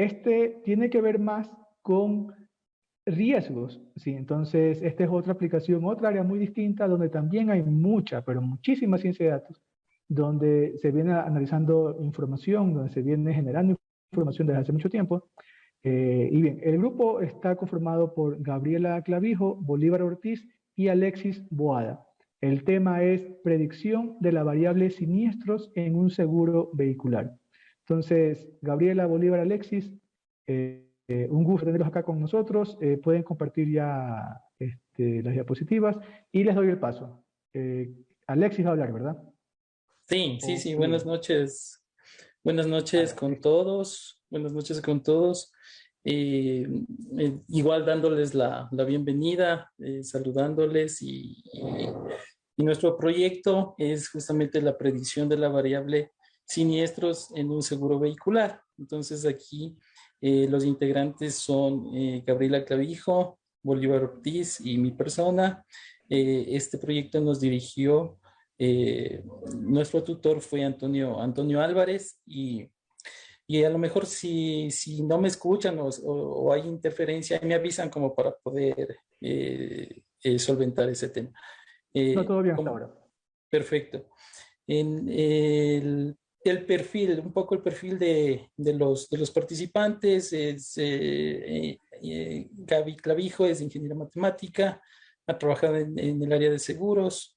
Este tiene que ver más con riesgos, ¿sí? Entonces, esta es otra aplicación, otra área muy distinta donde también hay mucha, pero muchísima ciencia de datos, donde se viene analizando información, donde se viene generando información desde hace mucho tiempo. Y bien, el grupo está conformado por Gabriela Clavijo, Bolívar Ortiz y Alexis Boada. El tema es predicción de la variable siniestros en un seguro vehicular. Entonces, Gabriela, Bolívar, Alexis, un gusto tenerlos acá con nosotros. Pueden compartir ya las diapositivas y les doy el paso. Alexis va a hablar, ¿verdad? Sí, sí, O sí, buenas Bolívar. noches. Buenas noches Vale, con listo. todos. Buenas noches con todos. Eh, Igual dándoles la bienvenida, saludándoles y nuestro proyecto es justamente la predicción de la variable siniestros en un seguro vehicular. Entonces aquí los integrantes son Gabriela Clavijo, Bolívar Ortiz y mi persona. Este proyecto nos dirigió nuestro tutor fue Antonio Álvarez y a lo mejor si no me escuchan o hay interferencia, me avisan como para poder solventar ese tema. No, todo bien hasta Como, ahora. perfecto. En el perfil, un poco el perfil de los participantes es Gaby Clavijo, es ingeniera matemática, ha trabajado en el área de seguros.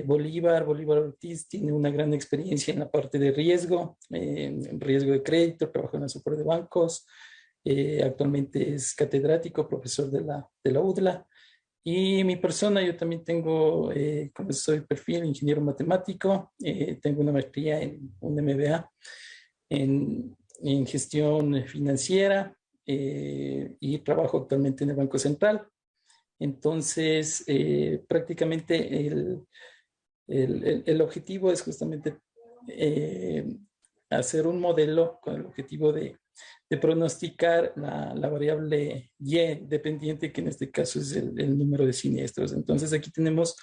Bolívar Ortiz tiene una gran experiencia en la parte de riesgo, en riesgo de crédito, trabajó en la super de bancos, actualmente es catedrático, profesor de la UDLA. Y mi persona, yo también tengo, como soy perfil ingeniero matemático, tengo una maestría en un MBA en gestión financiera y trabajo actualmente en el Banco Central. Entonces, prácticamente el objetivo es justamente eh, hacer un modelo con el objetivo de pronosticar la variable Y dependiente, que en este caso es el número de siniestros. Entonces, aquí tenemos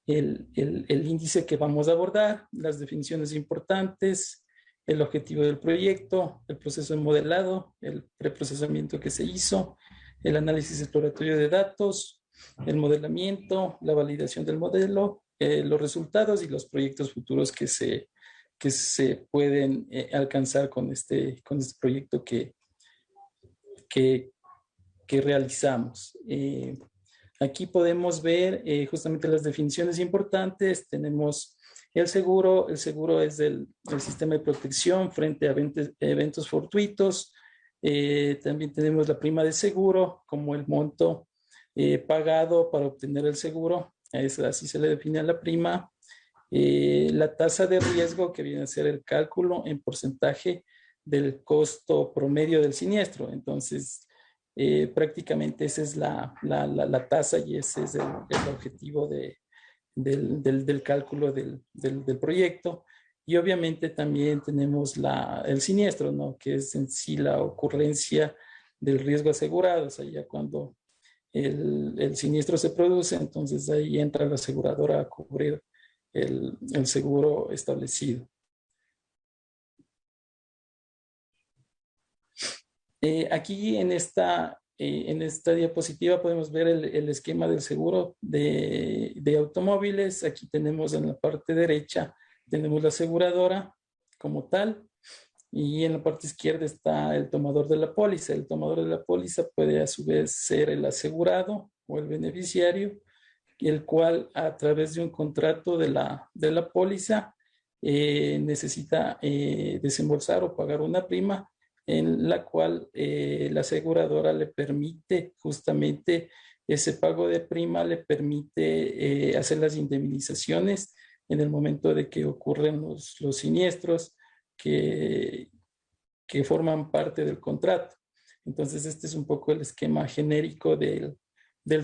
el índice que vamos a abordar, las definiciones importantes, el objetivo del proyecto, el proceso de modelado, el preprocesamiento que se hizo, el análisis exploratorio de datos, el modelamiento, la validación del modelo, los resultados y los proyectos futuros que se pueden alcanzar con este proyecto que, que realizamos. Aquí podemos ver justamente las definiciones importantes. Tenemos el seguro es el sistema de protección frente a eventos fortuitos. También tenemos la prima de seguro como el monto pagado para obtener el seguro. Así se le define a la prima. La tasa de riesgo, que viene a ser el cálculo en porcentaje del costo promedio del siniestro. Entonces, prácticamente esa es la tasa y ese es el objetivo del cálculo del proyecto. Y obviamente también tenemos el siniestro, ¿no? Que es en sí la ocurrencia del riesgo asegurado. O sea, ya cuando el siniestro se produce, entonces ahí entra la aseguradora a cubrir el seguro establecido. Aquí en esta diapositiva podemos ver el esquema del seguro de automóviles. Aquí tenemos en la parte derecha, tenemos la aseguradora como tal, y en la parte izquierda está el tomador de la póliza. El tomador de la póliza puede a su vez ser el asegurado o el beneficiario, el cual a través de un contrato de la póliza necesita desembolsar o pagar una prima en la cual la aseguradora le permite justamente ese pago de prima, le permite hacer las indemnizaciones en el momento de que ocurren los siniestros que, que forman parte del contrato. Entonces, este es un poco el esquema genérico del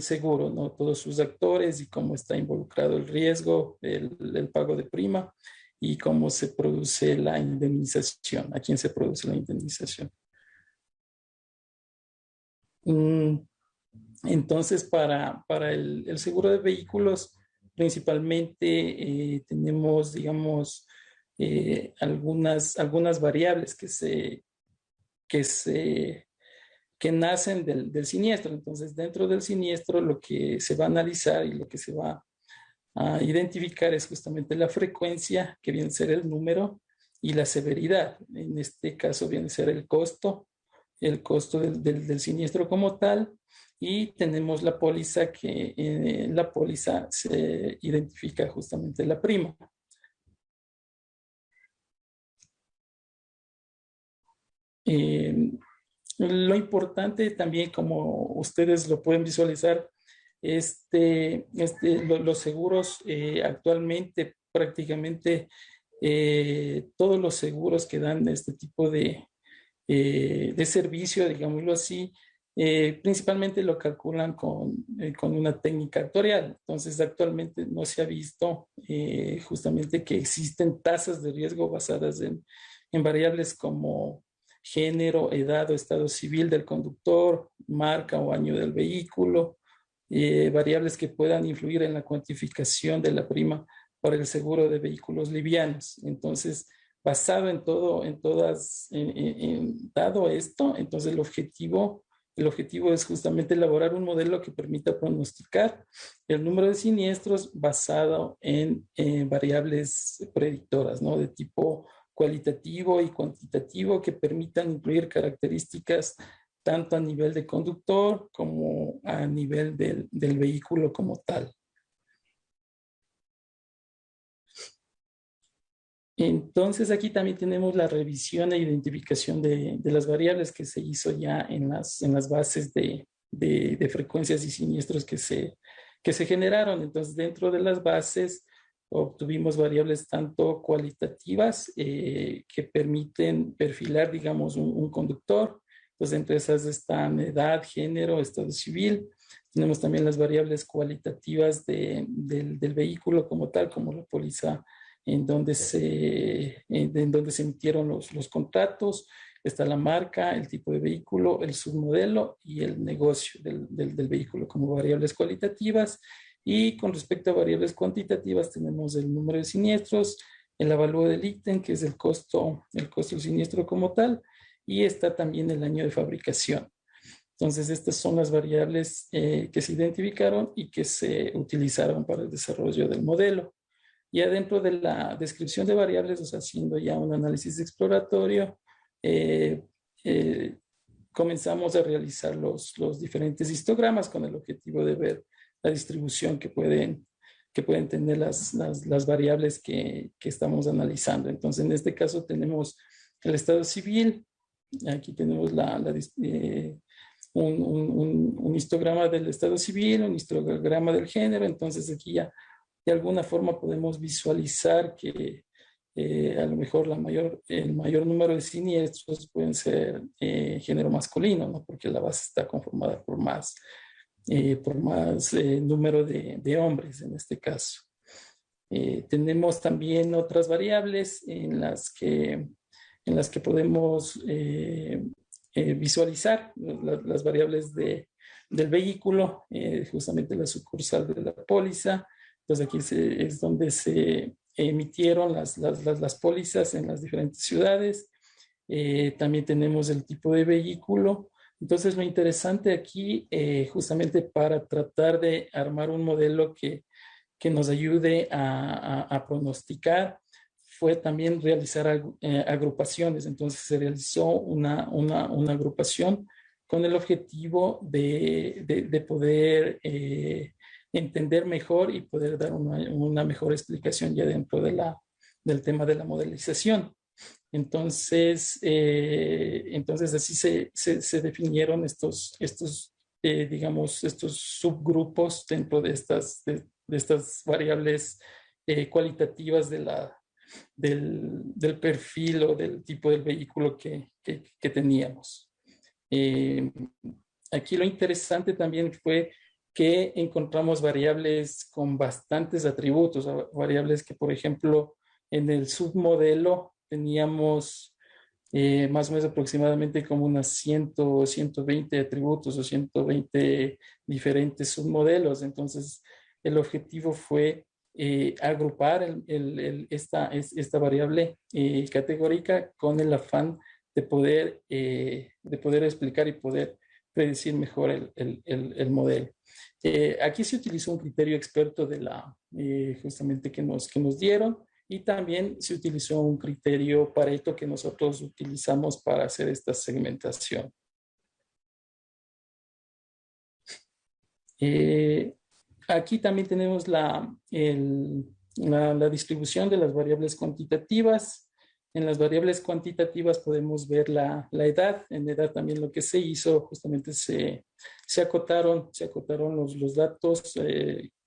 seguro, ¿no? Todos sus actores y cómo está involucrado el riesgo, el pago de prima y cómo se produce la indemnización, a quién se produce la indemnización. Mm, Entonces, para el seguro de vehículos, principalmente tenemos, digamos, algunas variables que que nacen del siniestro. Entonces, dentro del siniestro, lo que se va a analizar y lo que se va a identificar es justamente la frecuencia, que viene a ser el número, y la severidad. En este caso viene a ser el costo del siniestro como tal, y tenemos la póliza, que en la póliza se identifica justamente la prima. Lo importante también, como ustedes lo pueden visualizar, los seguros actualmente prácticamente todos los seguros que dan este tipo de servicio, digámoslo así, principalmente lo calculan con una técnica actuarial. Entonces, actualmente no se ha visto justamente que existen tasas de riesgo basadas en variables como género, edad o estado civil del conductor, marca o año del vehículo, variables que puedan influir en la cuantificación de la prima para el seguro de vehículos livianos. Entonces, basado en todo, dado esto, entonces el objetivo es justamente elaborar un modelo que permita pronosticar el número de siniestros basado en variables predictoras, ¿no? De tipo cualitativo y cuantitativo, que permitan incluir características tanto a nivel de conductor como a nivel del vehículo como tal. Entonces aquí también tenemos la revisión e identificación de las variables que se hizo ya en las bases de frecuencias y siniestros que se generaron. Entonces, dentro de las bases obtuvimos variables tanto cualitativas que permiten perfilar, digamos, un conductor. Entonces, entre esas están edad, género, estado civil. Tenemos también las variables cualitativas del vehículo como tal, como la póliza en donde se emitieron los contratos. Está la marca, el tipo de vehículo, el submodelo y el negocio del vehículo como variables cualitativas. Y con respecto a variables cuantitativas, tenemos el número de siniestros, el avalúo del ítem, que es el costo del siniestro como tal, y está también el año de fabricación. Entonces, estas son las variables que se identificaron y que se utilizaron para el desarrollo del modelo. Y adentro de la descripción de variables, o sea, haciendo ya un análisis exploratorio, eh, eh, comenzamos a realizar los diferentes histogramas con el objetivo de ver la distribución que pueden tener las variables que estamos analizando. Entonces, en este caso tenemos el estado civil, aquí tenemos un histograma del estado civil, un histograma del género. Entonces aquí ya de alguna forma podemos visualizar que a lo mejor el mayor número de siniestros pueden ser género masculino, ¿no? Porque la base está conformada por más número de hombres en este caso. Tenemos también otras variables en las que podemos visualizar las variables del vehículo, justamente la sucursal de la póliza. Entonces aquí es donde se emitieron las pólizas en las diferentes ciudades. También tenemos el tipo de vehículo. Entonces lo interesante aquí, justamente para tratar de armar un modelo que nos ayude a pronosticar, fue también realizar agrupaciones. Entonces se realizó una agrupación con el objetivo de poder entender mejor y poder dar una mejor explicación ya dentro del tema de la modelización. Entonces, así se definieron digamos, estos subgrupos dentro de estas variables cualitativas del perfil o del tipo del vehículo que teníamos. Aquí lo interesante también fue que encontramos variables con bastantes atributos, variables que, por ejemplo, en el submodelo teníamos más o menos aproximadamente como unas 120 atributos o 120 diferentes submodelos. Entonces, el objetivo fue agrupar esta variable categórica con el afán de poder explicar y poder predecir mejor el modelo. Aquí se utilizó un criterio experto de justamente que nos dieron, y también se utilizó un criterio Pareto que nosotros utilizamos para hacer esta segmentación. Aquí también tenemos la distribución de las variables cuantitativas. En las variables cuantitativas podemos ver la edad. En edad también lo que se hizo, justamente se acotaron los datos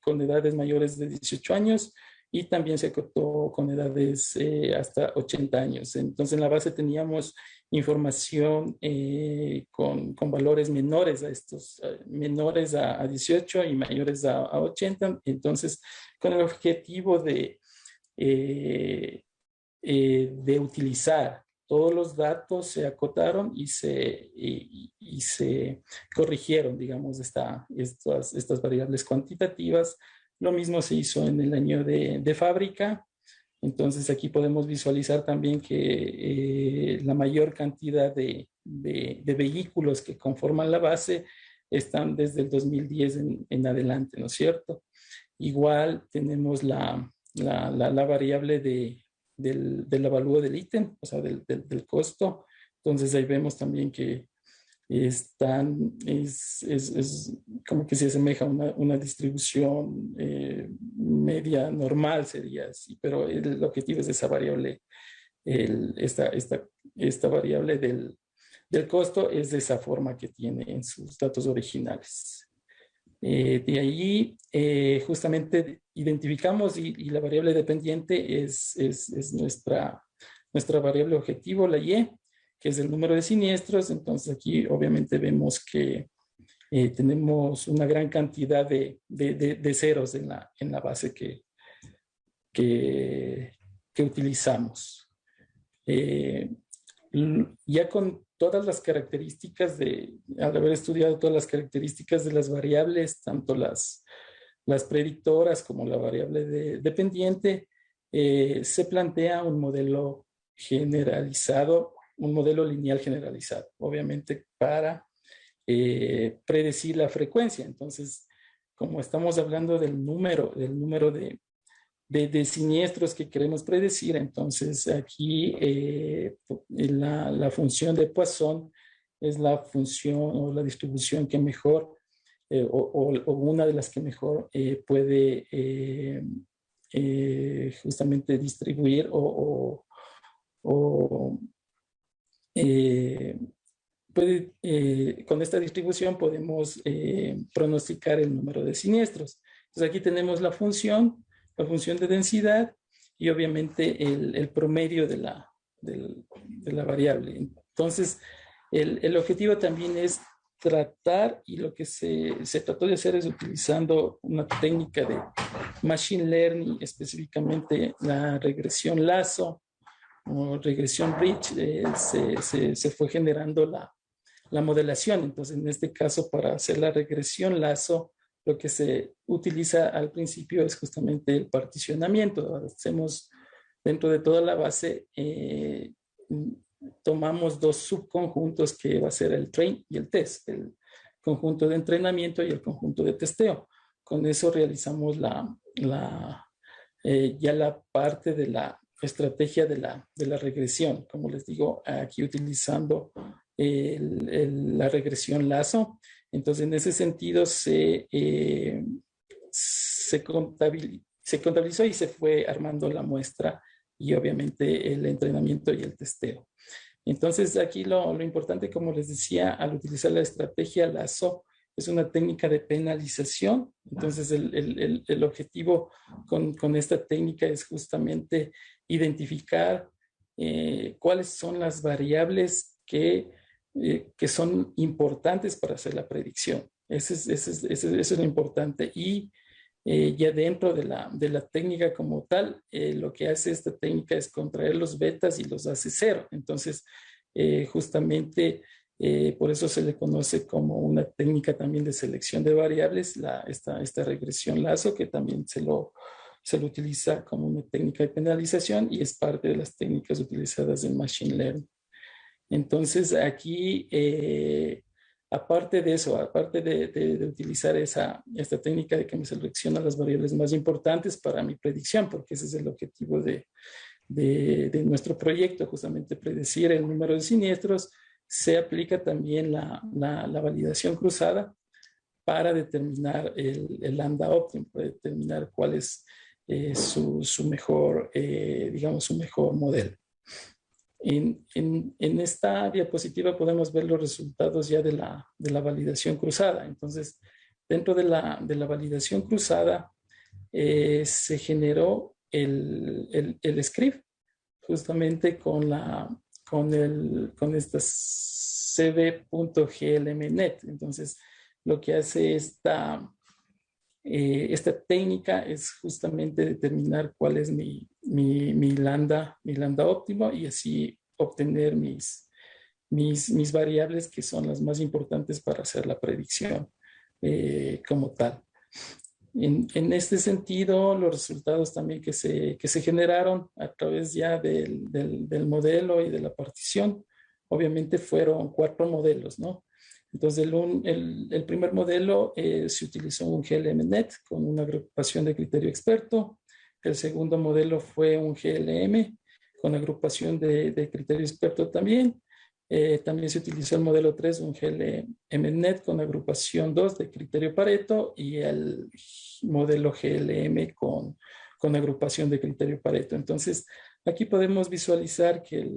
con edades mayores de 18 años, y también se acotó con edades hasta 80 años. Entonces en la base teníamos información con valores menores a estos, menores a 18 y mayores a 80. Entonces, con el objetivo de utilizar todos los datos, se acotaron y se corrigieron, digamos, estas variables cuantitativas. Lo mismo se hizo en el año de fábrica. Entonces aquí podemos visualizar también que la mayor cantidad de vehículos que conforman la base están desde el 2010 en adelante, ¿no es cierto? Igual tenemos la variable del avalúo del ítem, o sea, del costo. Entonces ahí vemos también que es como que se asemeja a una distribución media normal, sería así, pero el objetivo es esa variable, esta variable del costo es de esa forma que tiene en sus datos originales. De ahí justamente identificamos, y la variable dependiente es nuestra variable objetivo, la Y, que es el número de siniestros. Entonces aquí obviamente vemos que tenemos una gran cantidad de ceros en la base que utilizamos. Ya con todas las características al haber estudiado todas las características de las variables, tanto las predictoras como la variable dependiente, se plantea un modelo generalizado, un modelo lineal generalizado, obviamente para predecir la frecuencia. Entonces, como estamos hablando del número de siniestros que queremos predecir, entonces aquí la función de Poisson es la función o la distribución que mejor o una de las que mejor puede justamente distribuir con esta distribución podemos pronosticar el número de siniestros. Entonces aquí tenemos la función de densidad y obviamente el promedio de la variable. Entonces el objetivo también es tratar, y lo que se trató de hacer es utilizando una técnica de machine learning, específicamente la regresión Lasso o regresión Rich. Se fue generando la modelación. Entonces en este caso, para hacer la regresión Lasso, lo que se utiliza al principio es justamente el particionamiento. Hacemos dentro de toda la base, tomamos dos subconjuntos que va a ser el train y el test, el conjunto de entrenamiento y el conjunto de testeo. Con eso realizamos ya la parte de la estrategia de la regresión, como les digo, aquí utilizando la regresión Lasso. Entonces, en ese sentido, se contabilizó y se fue armando la muestra y obviamente el entrenamiento y el testeo. Entonces, aquí lo importante, como les decía, al utilizar la estrategia Lasso, es una técnica de penalización. Entonces, el objetivo con esta técnica es justamente identificar cuáles son las variables que son importantes para hacer la predicción. Eso es lo importante. Y ya dentro de la técnica como tal, lo que hace esta técnica es contraer los betas y los hace cero. Entonces, justamente por eso se le conoce como una técnica también de selección de variables, esta regresión Lasso, que también se lo utiliza como una técnica de penalización y es parte de las técnicas utilizadas en Machine Learning. Entonces, aquí, aparte de eso, aparte de utilizar esta técnica de que me selecciona las variables más importantes para mi predicción, porque ese es el objetivo de nuestro proyecto, justamente predecir el número de siniestros, se aplica también la validación cruzada para determinar el lambda óptimo, para determinar cuál es su mejor, digamos, su mejor modelo. En esta diapositiva podemos ver los resultados ya de la validación cruzada. Entonces, dentro de la validación cruzada se generó el script justamente con esta cb.glmnet. Entonces, lo que hace esta técnica es justamente determinar cuál es mi lambda óptimo y así obtener mis variables que son las más importantes para hacer la predicción como tal. En este sentido, los resultados también que se generaron a través ya del modelo y de la partición, obviamente fueron 4 modelos, ¿no? Entonces, el primer modelo se utilizó un GLMNet con una agrupación de criterio experto. El segundo modelo fue un GLM con agrupación de criterio experto también. También se utilizó el modelo 3, un GLMNet con agrupación 2 de criterio Pareto y el modelo GLM con agrupación de criterio Pareto. Entonces, aquí podemos visualizar que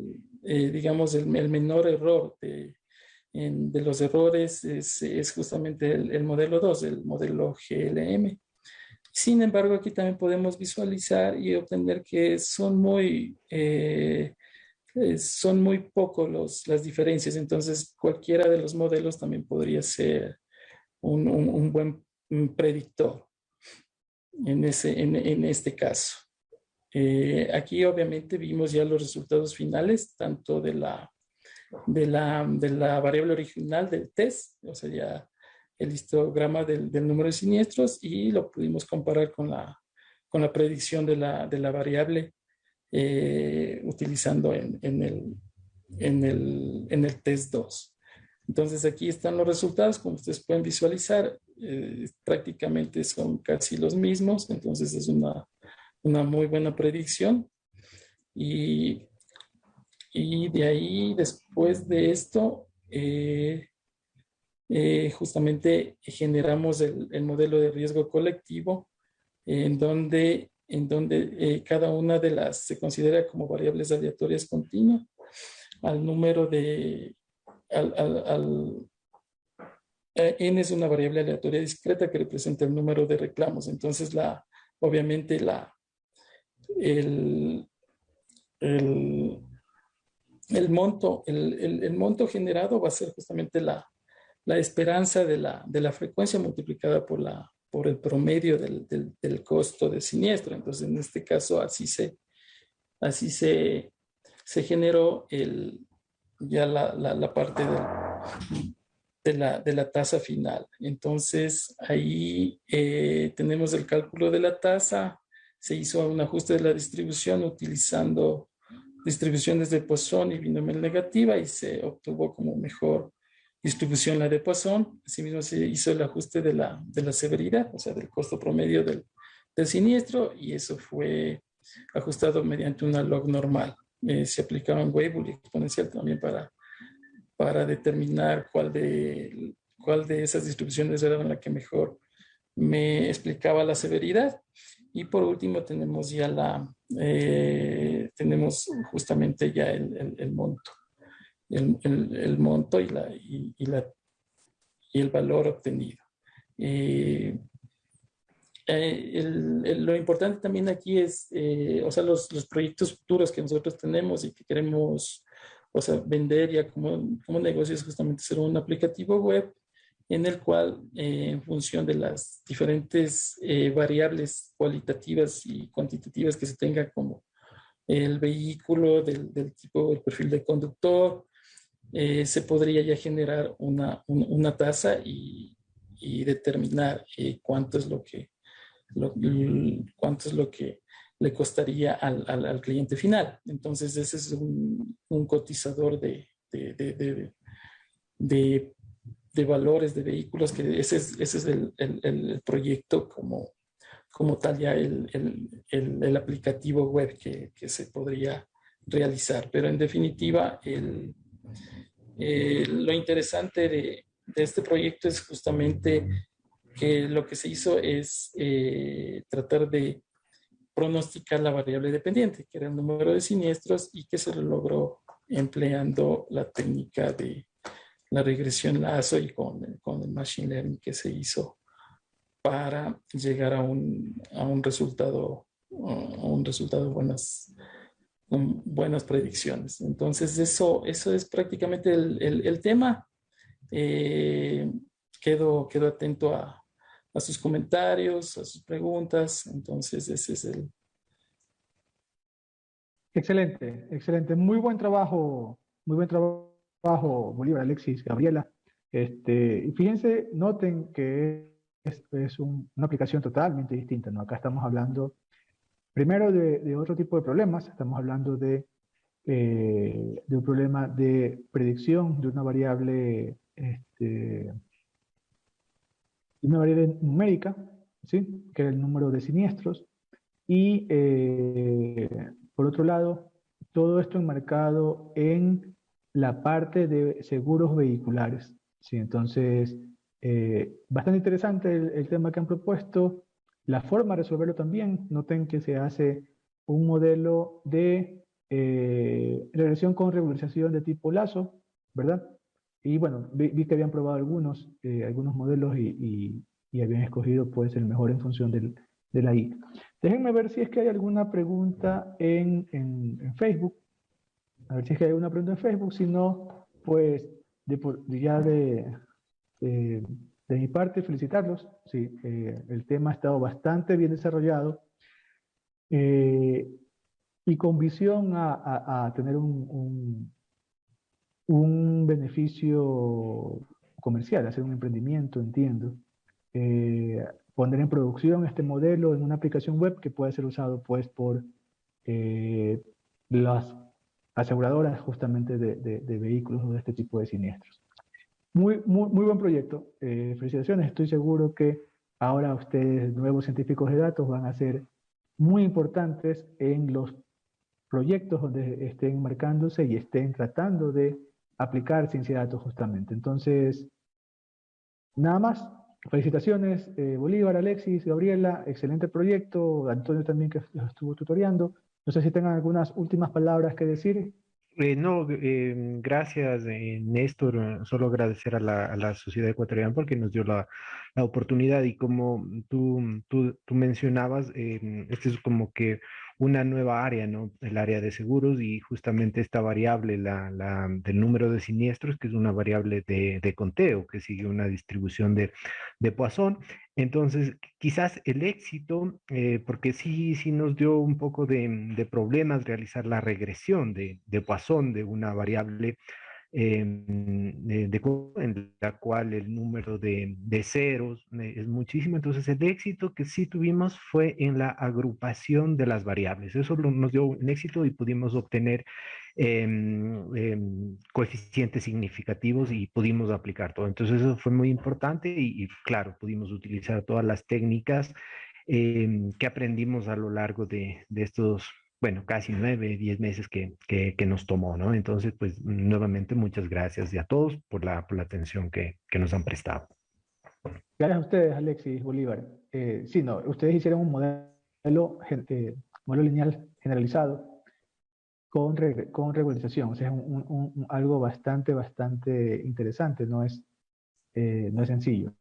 digamos, el menor error de los errores es justamente el modelo 2, el modelo GLM. Sin embargo, aquí también podemos visualizar y obtener que son muy pocos las diferencias. Entonces, cualquiera de los modelos también podría ser un buen predictor en este caso. Aquí obviamente vimos ya los resultados finales, tanto de la variable original del test, o sea, ya el histograma del número de siniestros, y lo pudimos comparar con la predicción de la variable utilizando en el test 2. Entonces aquí están los resultados, como ustedes pueden visualizar, prácticamente son casi los mismos, entonces es una muy buena predicción. Y de ahí, después de esto, justamente generamos el modelo de riesgo colectivo, en donde cada una de las se considera como variables aleatorias continuas al número de... N es una variable aleatoria discreta que representa el número de reclamos. Entonces, obviamente, el monto generado va a ser justamente la esperanza de la frecuencia multiplicada por el promedio del costo de siniestro. Entonces, en este caso, así se generó ya la parte de la tasa final. Entonces, ahí tenemos el cálculo de la tasa. Se hizo un ajuste de la distribución utilizando distribuciones de Poisson y binomial negativa y se obtuvo como mejor distribución la de Poisson. Asimismo, se hizo el ajuste de la severidad, o sea, del costo promedio del siniestro, y eso fue ajustado mediante una log normal. Se aplicaron Weibull y exponencial también para determinar cuál de esas distribuciones era la que mejor me explicaba la severidad. Y por último tenemos ya tenemos justamente ya el monto. El monto y el valor obtenido. Lo importante también aquí es, o sea, los proyectos futuros que nosotros tenemos y que queremos, o sea, vender ya como negocio es justamente ser un aplicativo web en el cual, en función de las diferentes variables cualitativas y cuantitativas que se tenga, como el vehículo, del tipo, el perfil de conductor, se podría ya generar una tasa y determinar cuánto es lo que le costaría al cliente final. Entonces, ese es un cotizador de de valores de vehículos, que ese es el proyecto como tal, ya el aplicativo web que se podría realizar. Pero en definitiva, lo interesante de este proyecto es justamente que lo que se hizo es tratar de pronosticar la variable dependiente, que era el número de siniestros, y que se lo logró empleando la técnica de la regresión Lazo y con el machine learning que se hizo para llegar a un resultado, con buenas predicciones. Entonces, eso es prácticamente el tema. Eh, quedo atento a sus comentarios, a sus preguntas. Entonces, ese es el... Excelente, excelente. Muy buen trabajo, Bolívar, Alexis, Gabriela. Y fíjense, noten que es una aplicación totalmente distinta, ¿no? Acá estamos hablando primero de otro tipo de problemas, estamos hablando de un problema de predicción de una variable numérica, ¿sí? Que era el número de siniestros. Y por otro lado, todo esto enmarcado en la parte de seguros vehiculares. ¿Sí? Entonces, bastante interesante el tema que han propuesto, la forma de resolverlo también. Noten que se hace un modelo de regresión con regularización de tipo Lazo, ¿verdad? Y bueno, vi que habían probado algunos modelos y habían escogido pues el mejor en función de la I. Déjenme ver si es que hay alguna pregunta en Facebook. A ver si es que hay alguna pregunta en Facebook. Si no, pues de, de mi parte, felicitarlos. Sí, el tema ha estado bastante bien desarrollado eh, y con visión a tener un beneficio comercial, hacer un emprendimiento, entiendo. Eh, Poner en producción este modelo en una aplicación web que puede ser usado pues por eh, las aseguradoras justamente de vehículos o de este tipo de siniestros. Muy buen proyecto. Felicitaciones. Estoy seguro que ahora ustedes, nuevos científicos de datos, van a ser muy importantes en los proyectos donde estén marcándose y estén tratando de aplicar ciencia de datos justamente. Entonces, nada más. Felicitaciones, Bolívar, Alexis, Gabriela, excelente proyecto, Antonio también que los estuvo tutoreando. No sé si tengan algunas últimas palabras que decir. No, gracias, Néstor. Solo agradecer a a la sociedad ecuatoriana porque nos dio la oportunidad y como tú mencionabas, este es como que una nueva área, ¿no? El área de seguros y justamente esta variable, del número de siniestros, que es una variable de conteo, que sigue una distribución de Poisson. Entonces, quizás el éxito, porque sí nos dio un poco de problemas realizar la regresión de Poisson de una variable en la cual el número de ceros es muchísimo. Entonces, el éxito que sí tuvimos fue en la agrupación de las variables. Eso nos dio un éxito y pudimos obtener coeficientes significativos y pudimos aplicar todo. Entonces eso fue muy importante y claro, pudimos utilizar todas las técnicas que aprendimos a lo largo de estos, bueno, casi 9, 10 meses que nos tomó, ¿no? Entonces, pues nuevamente muchas gracias y a todos por por la atención que nos han prestado. Gracias a ustedes, Alexis, Bolívar. Sí, no, ustedes hicieron un modelo lineal generalizado con regularización. O sea, es algo bastante interesante. No es sencillo,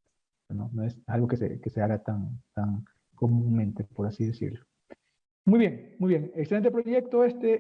¿no? No es algo que se haga tan comúnmente, por así decirlo. Muy bien, muy bien. Excelente proyecto este.